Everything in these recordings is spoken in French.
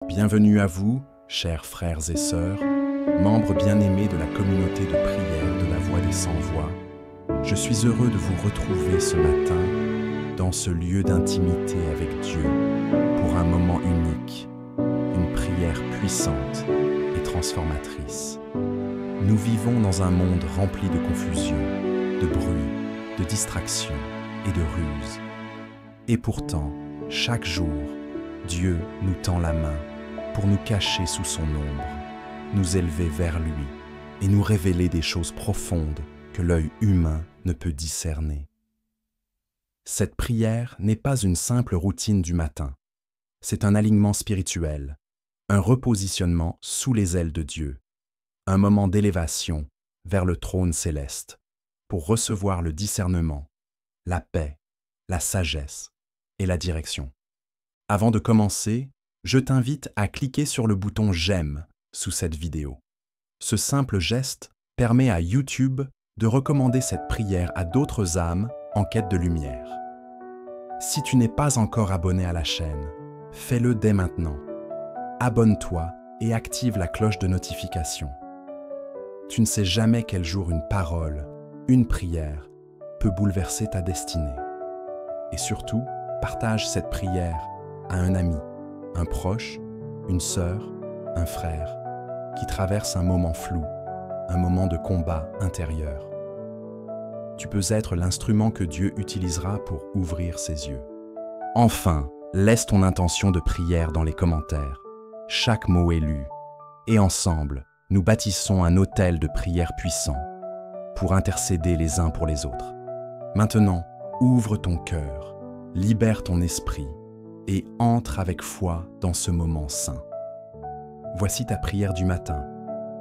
Bienvenue à vous, chers frères et sœurs, membres bien-aimés de la communauté de prière de la Voix des Sans-Voix. Je suis heureux de vous retrouver ce matin dans ce lieu d'intimité avec Dieu pour un moment unique, une prière puissante et transformatrice. Nous vivons dans un monde rempli de confusion, de bruit, de distraction et de ruse. Et pourtant, chaque jour, Dieu nous tend la main pour nous cacher sous son ombre, nous élever vers lui et nous révéler des choses profondes que l'œil humain ne peut discerner. Cette prière n'est pas une simple routine du matin, c'est un alignement spirituel, un repositionnement sous les ailes de Dieu, un moment d'élévation vers le trône céleste pour recevoir le discernement, la paix, la sagesse et la direction. Avant de commencer, je t'invite à cliquer sur le bouton « J'aime » sous cette vidéo. Ce simple geste permet à YouTube de recommander cette prière à d'autres âmes en quête de lumière. Si tu n'es pas encore abonné à la chaîne, fais-le dès maintenant. Abonne-toi et active la cloche de notification. Tu ne sais jamais quel jour une parole, une prière, peut bouleverser ta destinée. Et surtout, partage cette prière à un ami, un proche, une sœur, un frère, qui traverse un moment flou, un moment de combat intérieur. Tu peux être l'instrument que Dieu utilisera pour ouvrir ses yeux. Enfin, laisse ton intention de prière dans les commentaires. Chaque mot est lu. Et ensemble, nous bâtissons un autel de prière puissant pour intercéder les uns pour les autres. Maintenant, ouvre ton cœur, libère ton esprit et entre avec foi dans ce moment saint. Voici ta prière du matin.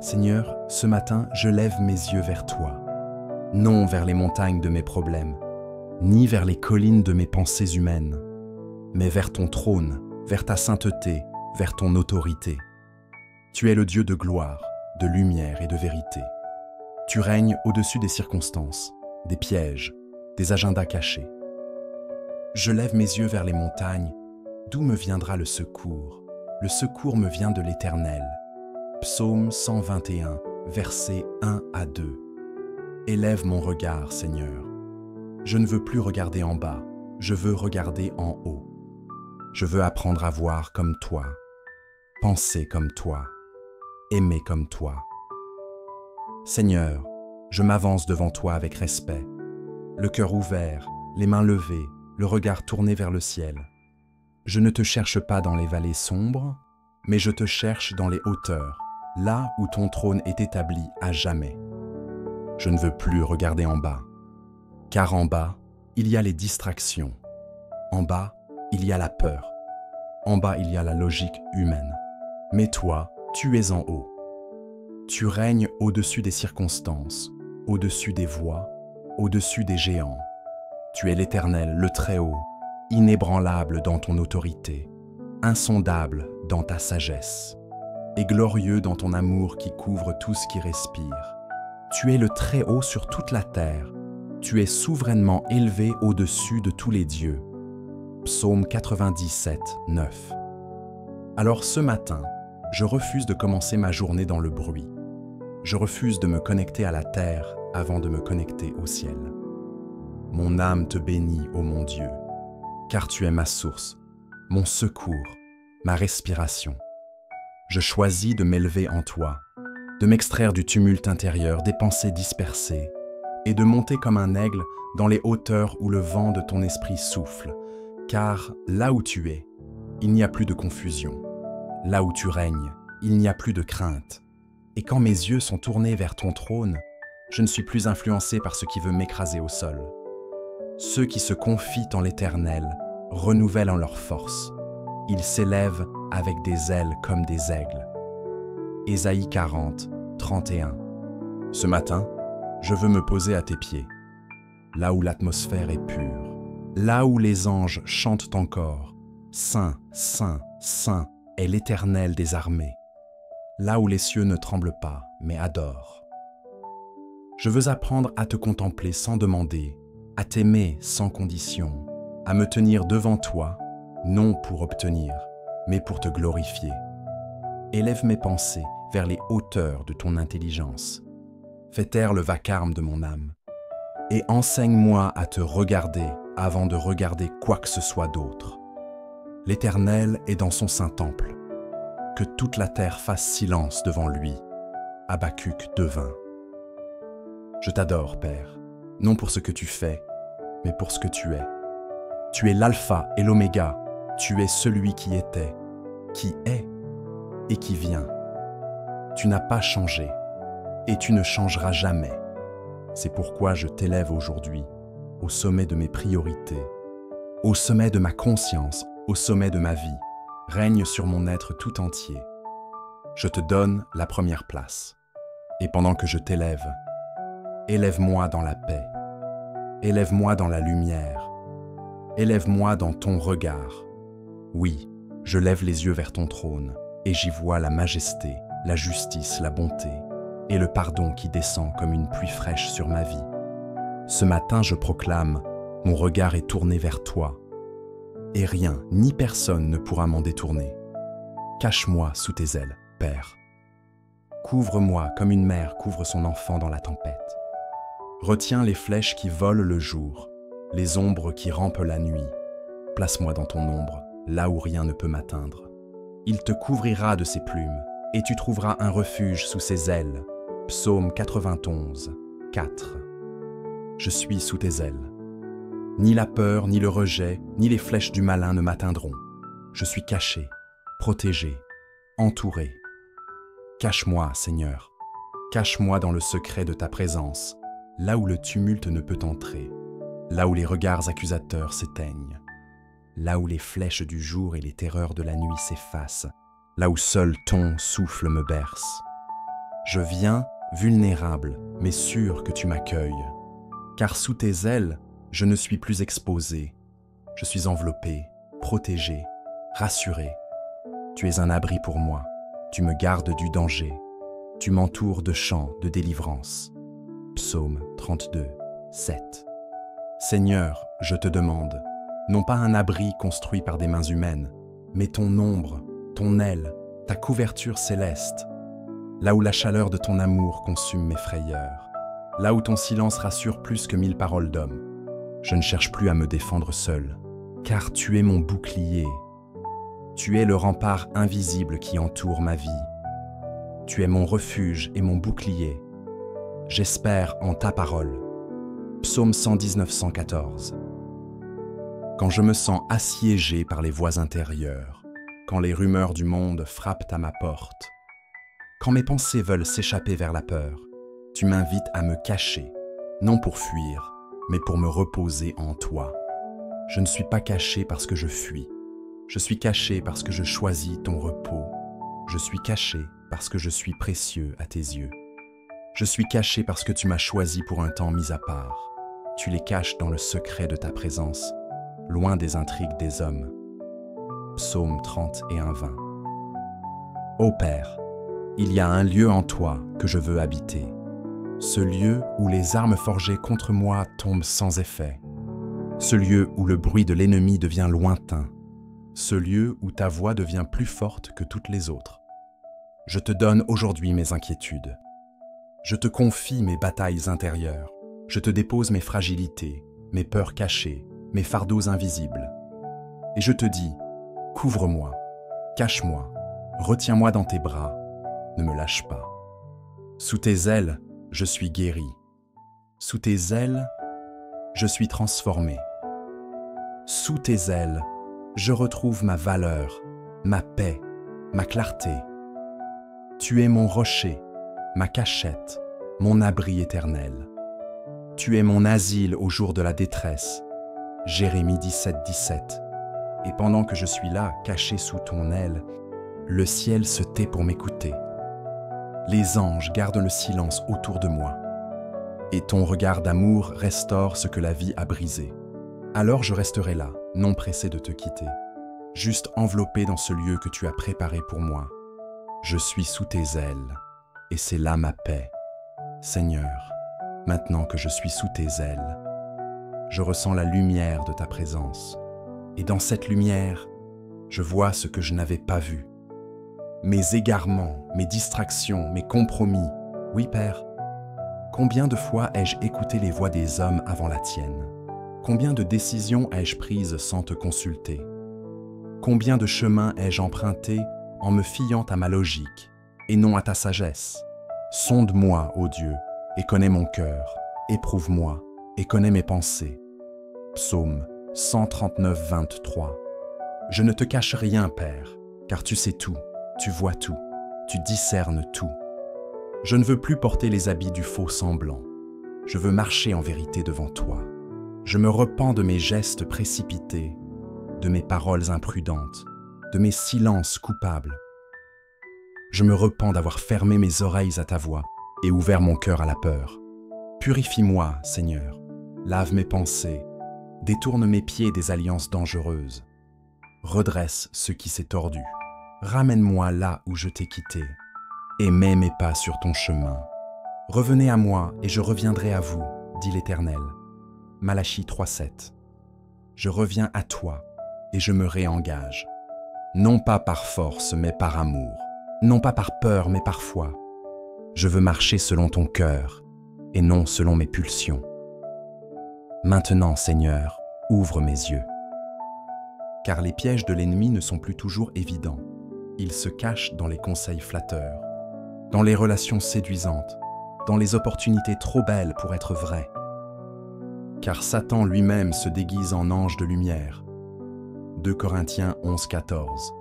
Seigneur, ce matin, je lève mes yeux vers toi, non vers les montagnes de mes problèmes, ni vers les collines de mes pensées humaines, mais vers ton trône, vers ta sainteté, vers ton autorité. Tu es le Dieu de gloire, de lumière et de vérité. Tu règnes au-dessus des circonstances, des pièges, des agendas cachés. Je lève mes yeux vers les montagnes. D'où me viendra le secours? Le secours me vient de l'Éternel. Psaume 121, versets 1 à 2. Élève mon regard, Seigneur. Je ne veux plus regarder en bas, je veux regarder en haut. Je veux apprendre à voir comme toi, penser comme toi, aimer comme toi. Seigneur, je m'avance devant toi avec respect, le cœur ouvert, les mains levées, le regard tourné vers le ciel. Je ne te cherche pas dans les vallées sombres, mais je te cherche dans les hauteurs, là où ton trône est établi à jamais. Je ne veux plus regarder en bas, car en bas, il y a les distractions. En bas, il y a la peur. En bas, il y a la logique humaine. Mais toi, tu es en haut. Tu règnes au-dessus des circonstances, au-dessus des voies, au-dessus des géants. Tu es l'Éternel, le Très-Haut, inébranlable dans ton autorité, insondable dans ta sagesse, et glorieux dans ton amour qui couvre tout ce qui respire. Tu es le Très-Haut sur toute la terre, tu es souverainement élevé au-dessus de tous les dieux. Psaume 97, 9. Alors ce matin, je refuse de commencer ma journée dans le bruit. Je refuse de me connecter à la terre avant de me connecter au ciel. Mon âme te bénit, ô mon Dieu, car tu es ma source, mon secours, ma respiration. Je choisis de m'élever en toi, de m'extraire du tumulte intérieur, des pensées dispersées, et de monter comme un aigle dans les hauteurs où le vent de ton esprit souffle, car là où tu es, il n'y a plus de confusion. Là où tu règnes, il n'y a plus de crainte. Et quand mes yeux sont tournés vers ton trône, je ne suis plus influencé par ce qui veut m'écraser au sol. Ceux qui se confient en l'Éternel renouvellent en leur force. Ils s'élèvent avec des ailes comme des aigles. Ésaïe 40, 31. Ce matin, je veux me poser à tes pieds, là où l'atmosphère est pure, là où les anges chantent encore. Saint, Saint, Saint est l'Éternel des armées, là où les cieux ne tremblent pas, mais adorent. Je veux apprendre à te contempler sans demander, à t'aimer sans condition, à me tenir devant toi, non pour obtenir, mais pour te glorifier. Élève mes pensées vers les hauteurs de ton intelligence. Fais taire le vacarme de mon âme. Et enseigne-moi à te regarder avant de regarder quoi que ce soit d'autre. L'Éternel est dans son saint temple. Que toute la terre fasse silence devant lui. Habacuc 2:20. Je t'adore, Père, non pour ce que tu fais, mais pour ce que tu es. Tu es l'alpha et l'oméga, tu es celui qui était, qui est et qui vient. Tu n'as pas changé et tu ne changeras jamais. C'est pourquoi je t'élève aujourd'hui, au sommet de mes priorités, au sommet de ma conscience, au sommet de ma vie. Règne sur mon être tout entier. Je te donne la première place. Et pendant que je t'élève, élève-moi dans la paix. Élève-moi dans la lumière. Élève-moi dans ton regard. Oui, je lève les yeux vers ton trône et j'y vois la majesté, la justice, la bonté et le pardon qui descend comme une pluie fraîche sur ma vie. Ce matin, je proclame, mon regard est tourné vers toi. Et rien, ni personne ne pourra m'en détourner. Cache-moi sous tes ailes, Père. Couvre-moi comme une mère couvre son enfant dans la tempête. Retiens les flèches qui volent le jour, les ombres qui rampent la nuit. Place-moi dans ton ombre, là où rien ne peut m'atteindre. Il te couvrira de ses plumes, et tu trouveras un refuge sous ses ailes. Psaume 91, 4. Je suis sous tes ailes. Ni la peur, ni le rejet, ni les flèches du malin ne m'atteindront. Je suis caché, protégé, entouré. Cache-moi, Seigneur. Cache-moi dans le secret de ta présence, là où le tumulte ne peut entrer, là où les regards accusateurs s'éteignent, là où les flèches du jour et les terreurs de la nuit s'effacent, là où seul ton souffle me berce. Je viens, vulnérable, mais sûr que tu m'accueilles, car sous tes ailes, je ne suis plus exposé. Je suis enveloppé, protégé, rassuré. Tu es un abri pour moi. Tu me gardes du danger. Tu m'entoures de chants de délivrance. Psaume 32, 7. Seigneur, je te demande, non pas un abri construit par des mains humaines, mais ton ombre, ton aile, ta couverture céleste, là où la chaleur de ton amour consume mes frayeurs, là où ton silence rassure plus que 1000 paroles d'homme. Je ne cherche plus à me défendre seul, car tu es mon bouclier. Tu es le rempart invisible qui entoure ma vie. Tu es mon refuge et mon bouclier. J'espère en ta parole. Psaume 119, 114. Quand je me sens assiégé par les voix intérieures, quand les rumeurs du monde frappent à ma porte, quand mes pensées veulent s'échapper vers la peur, tu m'invites à me cacher, non pour fuir, mais pour me reposer en toi. Je ne suis pas caché parce que je fuis. Je suis caché parce que je choisis ton repos. Je suis caché parce que je suis précieux à tes yeux. Je suis caché parce que tu m'as choisi pour un temps mis à part. Tu les caches dans le secret de ta présence, loin des intrigues des hommes. Psaume 31, 20. Ô Père, il y a un lieu en toi que je veux habiter. Ce lieu où les armes forgées contre moi tombent sans effet. Ce lieu où le bruit de l'ennemi devient lointain. Ce lieu où ta voix devient plus forte que toutes les autres. Je te donne aujourd'hui mes inquiétudes. Je te confie mes batailles intérieures. Je te dépose mes fragilités, mes peurs cachées, mes fardeaux invisibles. Et je te dis, couvre-moi, cache-moi, retiens-moi dans tes bras, ne me lâche pas. Sous tes ailes, je suis guéri. Sous tes ailes, je suis transformé. Sous tes ailes, je retrouve ma valeur, ma paix, ma clarté. Tu es mon rocher, ma cachette, mon abri éternel. Tu es mon asile au jour de la détresse. Jérémie 17, 17. Et pendant que je suis là, caché sous ton aile, le ciel se tait pour m'écouter. Les anges gardent le silence autour de moi. Et ton regard d'amour restaure ce que la vie a brisé. Alors je resterai là, non pressé de te quitter, juste enveloppé dans ce lieu que tu as préparé pour moi. Je suis sous tes ailes, et c'est là ma paix. Seigneur, maintenant que je suis sous tes ailes, je ressens la lumière de ta présence. Et dans cette lumière, je vois ce que je n'avais pas vu. mes égarements, mes distractions, mes compromis. Oui, Père. Combien de fois ai-je écouté les voix des hommes avant la tienne? Combien de décisions ai-je prises sans te consulter? Combien de chemins ai-je emprunté en me fiant à ma logique et non à ta sagesse? Sonde-moi, ô Dieu, et connais mon cœur. Éprouve-moi et connais mes pensées. Psaume 139, 23. Je ne te cache rien, Père, car tu sais tout, tu vois tout, tu discernes tout. Je ne veux plus porter les habits du faux semblant. Je veux marcher en vérité devant toi. Je me repens de mes gestes précipités, de mes paroles imprudentes, de mes silences coupables. Je me repens d'avoir fermé mes oreilles à ta voix et ouvert mon cœur à la peur. Purifie-moi, Seigneur, lave mes pensées, détourne mes pieds des alliances dangereuses. Redresse ce qui s'est tordu. Ramène-moi là où je t'ai quitté et mets mes pas sur ton chemin. Revenez à moi et je reviendrai à vous, dit l'Éternel. Malachie 3,7. Je reviens à toi et je me réengage. Non pas par force, mais par amour. Non pas par peur, mais par foi. Je veux marcher selon ton cœur et non selon mes pulsions. Maintenant, Seigneur, ouvre mes yeux. Car les pièges de l'ennemi ne sont plus toujours évidents. Ils se cachent dans les conseils flatteurs, dans les relations séduisantes, dans les opportunités trop belles pour être vraies. Car Satan lui-même se déguise en ange de lumière. 2 Corinthiens 11, 14.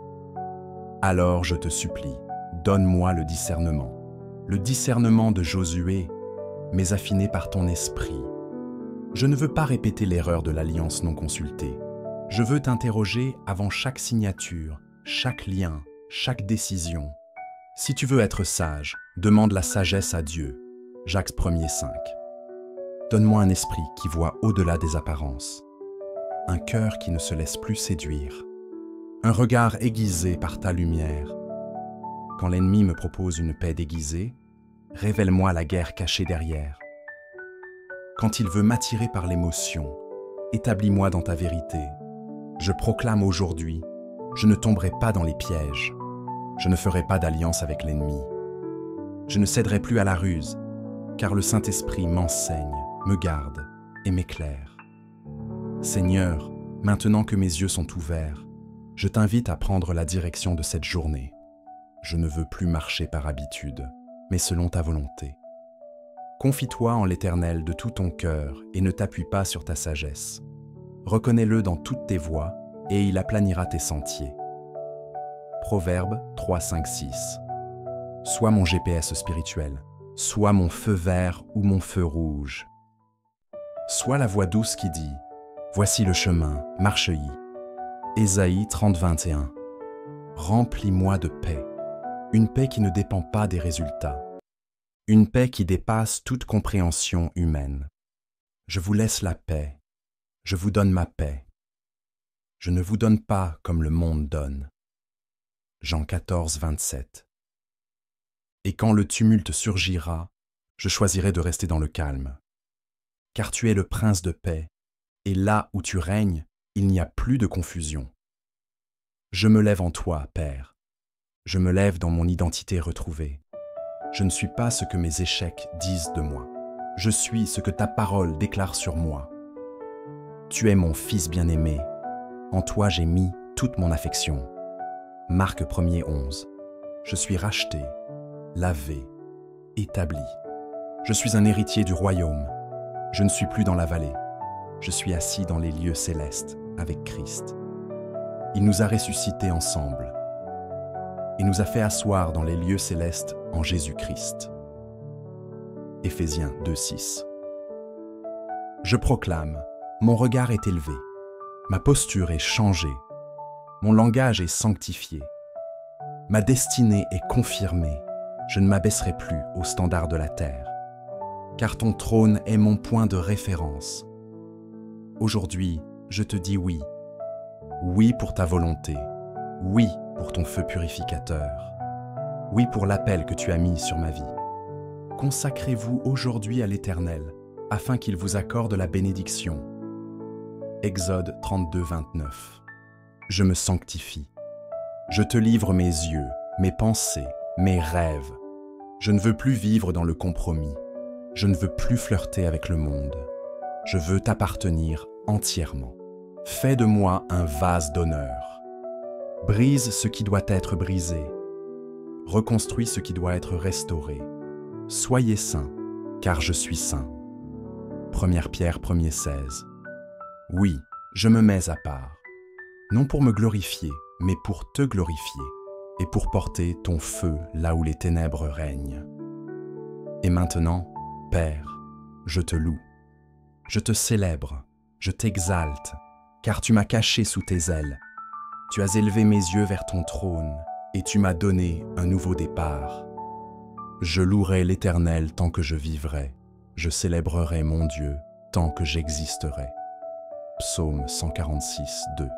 Alors je te supplie, donne-moi le discernement de Josué, mais affiné par ton esprit. Je ne veux pas répéter l'erreur de l'alliance non consultée. Je veux t'interroger avant chaque signature, chaque lien, chaque décision. Si tu veux être sage, demande la sagesse à Dieu. Jacques 1er 5. Donne-moi un esprit qui voit au-delà des apparences, un cœur qui ne se laisse plus séduire, un regard aiguisé par ta lumière. Quand l'ennemi me propose une paix déguisée, révèle-moi la guerre cachée derrière. Quand il veut m'attirer par l'émotion, établis-moi dans ta vérité. Je proclame aujourd'hui, je ne tomberai pas dans les pièges. Je ne ferai pas d'alliance avec l'ennemi. Je ne céderai plus à la ruse, car le Saint-Esprit m'enseigne, me garde et m'éclaire. Seigneur, maintenant que mes yeux sont ouverts, je t'invite à prendre la direction de cette journée. Je ne veux plus marcher par habitude, mais selon ta volonté. Confie-toi en l'Éternel de tout ton cœur et ne t'appuie pas sur ta sagesse. Reconnais-le dans toutes tes voies et il aplanira tes sentiers. Proverbe 3, 5, 6. Sois mon GPS spirituel, sois mon feu vert ou mon feu rouge. Sois la voix douce qui dit « Voici le chemin, marche-y ». Ésaïe 30, 21. Remplis-moi de paix, une paix qui ne dépend pas des résultats, une paix qui dépasse toute compréhension humaine. Je vous laisse la paix, je vous donne ma paix. Je ne vous donne pas comme le monde donne. Jean 14, 27. Et quand le tumulte surgira, je choisirai de rester dans le calme. Car tu es le prince de paix, et là où tu règnes, il n'y a plus de confusion. Je me lève en toi, Père. Je me lève dans mon identité retrouvée. Je ne suis pas ce que mes échecs disent de moi. Je suis ce que ta parole déclare sur moi. Tu es mon fils bien-aimé. En toi j'ai mis toute mon affection. Marc 1er 11. Je suis racheté, lavé, établi. Je suis un héritier du royaume. Je ne suis plus dans la vallée. Je suis assis dans les lieux célestes avec Christ. Il nous a ressuscités ensemble et nous a fait asseoir dans les lieux célestes en Jésus-Christ. Éphésiens 2, 6. Je proclame, mon regard est élevé, ma posture est changée, mon langage est sanctifié, ma destinée est confirmée, je ne m'abaisserai plus au standard de la terre, car ton trône est mon point de référence. Aujourd'hui, je te dis oui. Oui pour ta volonté. Oui pour ton feu purificateur. Oui pour l'appel que tu as mis sur ma vie. Consacrez-vous aujourd'hui à l'Éternel, afin qu'il vous accorde la bénédiction. Exode 32, 29. Je me sanctifie. Je te livre mes yeux, mes pensées, mes rêves. Je ne veux plus vivre dans le compromis. Je ne veux plus flirter avec le monde. Je veux t'appartenir entièrement. Fais de moi un vase d'honneur. Brise ce qui doit être brisé. Reconstruis ce qui doit être restauré. Soyez saints, car je suis saint. 1 Pierre 1,16. Oui, je me mets à part. Non pour me glorifier, mais pour te glorifier, et pour porter ton feu là où les ténèbres règnent. Et maintenant, Père, je te loue. Je te célèbre, je t'exalte, car tu m'as caché sous tes ailes. Tu as élevé mes yeux vers ton trône, et tu m'as donné un nouveau départ. Je louerai l'Éternel tant que je vivrai. Je célébrerai mon Dieu tant que j'existerai. Psaume 146, 2.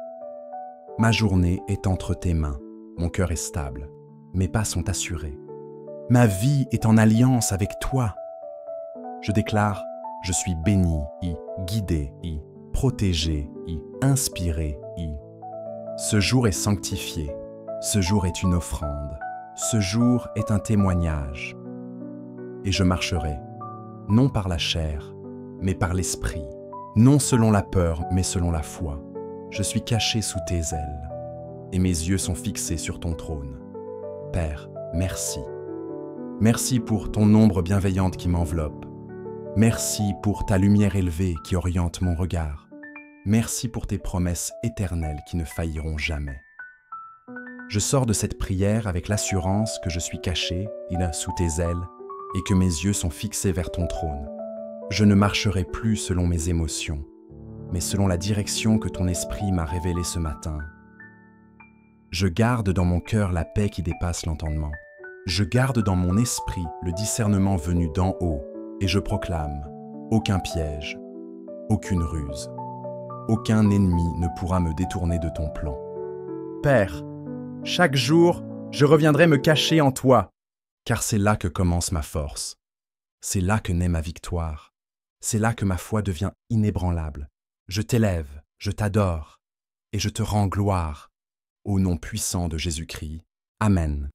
Ma journée est entre tes mains, mon cœur est stable, mes pas sont assurés. Ma vie est en alliance avec toi. Je déclare, je suis béni, guidé, protégé, inspiré. Ce jour est sanctifié, ce jour est une offrande, ce jour est un témoignage. Et je marcherai, non par la chair, mais par l'esprit, non selon la peur, mais selon la foi. Je suis caché sous tes ailes, et mes yeux sont fixés sur ton trône. Père, merci. Merci pour ton ombre bienveillante qui m'enveloppe. Merci pour ta lumière élevée qui oriente mon regard. Merci pour tes promesses éternelles qui ne failliront jamais. Je sors de cette prière avec l'assurance que je suis caché, sous tes ailes, et que mes yeux sont fixés vers ton trône. Je ne marcherai plus selon mes émotions, mais selon la direction que ton esprit m'a révélée ce matin. Je garde dans mon cœur la paix qui dépasse l'entendement. Je garde dans mon esprit le discernement venu d'en haut, et je proclame, aucun piège, aucune ruse, aucun ennemi ne pourra me détourner de ton plan. Père, chaque jour, je reviendrai me cacher en toi, car c'est là que commence ma force. C'est là que naît ma victoire. C'est là que ma foi devient inébranlable. Je t'élève, je t'adore, et je te rends gloire. Au nom puissant de Jésus-Christ. Amen.